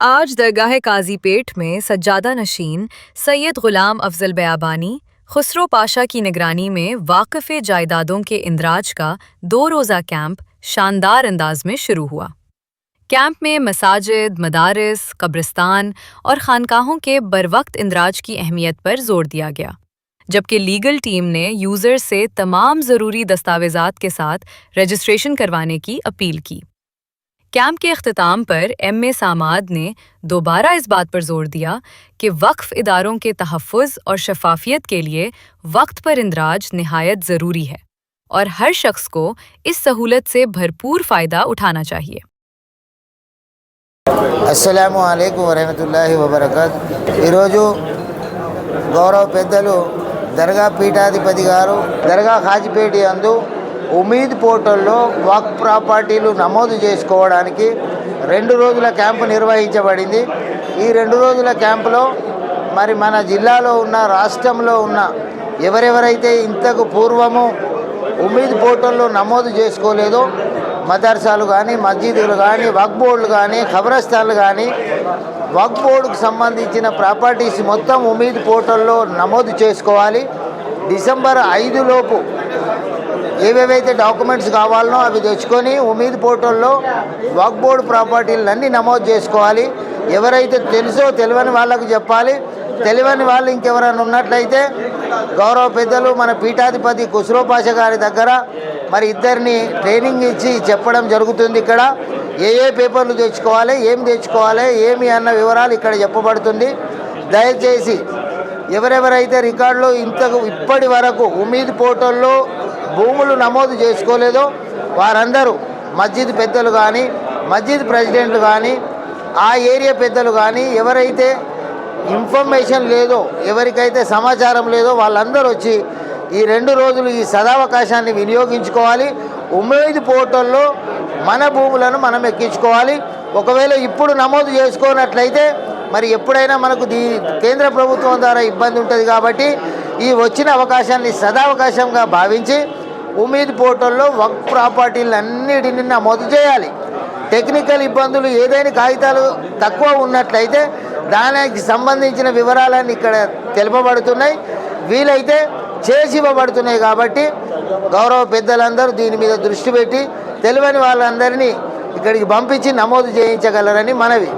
आज दरगाह काजीपेट में सज्जादा नशीन सैयद गुलाम अफजल बयाबानी खुसरो पाशा की निगरानी में वाक़फ़े जायदादों के इंदराज का 2 रोज़ा कैंप शानदार अंदाज में शुरू हुआ। कैंप में मसाजिद, मदारिस, कब्रिस्तान और खानकाहों के बरवक्त इंदराज की अहमियत पर जोर दिया गया, जबकि लीगल टीम ने यूज़र से तमाम ज़रूरी दस्तावेज़ात के साथ रजिस्ट्रेशन करवाने की अपील की। कैंप के अख्तिताम पर एम.ए. सामाद ने दोबारा इस बात पर जोर दिया कि वक्फ इदारों के तहफ़्फ़ुज़ और शफ़ाफ़ियत के लिए वक्त पर इंदराज निहायत ज़रूरी है और हर शख्स को इस सहूलत से भरपूर फ़ायदा उठाना चाहिए। అస్సలాము అలైకుం వరహమతుల్లాహి వబరకాతు। ఈరోజు గౌరవ పెద్దలు దర్గా పీఠాధిపతి గారు దర్గా కాజీపేట యందు ఉమీద్ పోర్టల్లో వక్ఫ్ ప్రాపర్టీలు నమోదు చేసుకోవడానికి 2 రోజుల క్యాంపు నిర్వహించబడింది। ఈ 2 రోజుల క్యాంపులో మరి మన జిల్లాలో ఉన్న రాష్ట్రంలో ఉన్న ఎవరెవరైతే ఇంతకు పూర్వము ఉమీద్ పోర్టల్లో నమోదు చేసుకోలేదో మదర్సాలు కానీ, మస్జిదులు కానీ, వక్ఫ్ బోర్డులు కానీ, ఖబరస్థాన్లు కానీ, వక్ఫ్ బోర్డుకు సంబంధించిన ప్రాపర్టీస్ మొత్తం ఉమీద్ పోర్టల్లో నమోదు చేసుకోవాలి। డిసెంబర్ 5 లోపు ఏవేవైతే డాక్యుమెంట్స్ కావాలనో అవి తెచ్చుకొని ఉమీద్ పోర్టల్లో వక్ఫ్ బోర్డు ప్రాపర్టీలన్నీ నమోదు చేసుకోవాలి। ఎవరైతే తెలుసో తెలియని వాళ్ళకు చెప్పాలి। తెలియని వాళ్ళు ఇంకెవరైనా ఉన్నట్లయితే గౌరవ పెద్దలు మన పీఠాధిపతి ఖుస్రో పాషా గారి దగ్గర మరి ఇద్దరిని ట్రైనింగ్ ఇచ్చి చెప్పడం జరుగుతుంది। ఇక్కడ ఏ పేపర్లు తెచ్చుకోవాలి, ఏం తెచ్చుకోవాలి, ఏమి అన్న వివరాలు ఇక్కడ చెప్పబడుతుంది। దయచేసి ఎవరెవరైతే రికార్డులో ఇప్పటి వరకు ఉమీద్ పోర్టల్లో భూములు నమోదు చేసుకోలేదో వారందరూ మస్జిద్ పెద్దలు కానీ, మస్జిద్ ప్రెసిడెంట్లు కానీ, ఆ ఏరియా పెద్దలు కానీ ఎవరైతే ఇన్ఫర్మేషన్ లేదో, ఎవరికైతే సమాచారం లేదో వాళ్ళందరూ వచ్చి ఈ 2 రోజులు ఈ సదావకాశాన్ని వినియోగించుకోవాలి। ఉమీద్ పోర్టల్లో మన భూములను మనం ఎక్కించుకోవాలి। ఒకవేళ ఇప్పుడు నమోదు చేసుకోనట్లయితే మరి ఎప్పుడైనా మనకు కేంద్ర ప్రభుత్వం ద్వారా ఇబ్బంది ఉంటుంది కాబట్టి ఈ వచ్చిన అవకాశాన్ని సదావకాశంగా భావించి ఉమీద్ పోర్టల్లో వక్ఫ్ ప్రాపర్టీలన్నిటిని నమోదు చేయాలి। టెక్నికల్ ఇబ్బందులు ఏదైనా కాగితాలు తక్కువ ఉన్నట్లయితే దానికి సంబంధించిన వివరాలన్నీ ఇక్కడ తెలుపబడుతున్నాయి, వీలైతే చేసి ఇవ్వబడుతున్నాయి। కాబట్టి గౌరవ పెద్దలందరూ దీని మీద దృష్టి పెట్టి తెలియని వాళ్ళందరినీ ఇక్కడికి పంపించి నమోదు చేయించగలరని మనవి।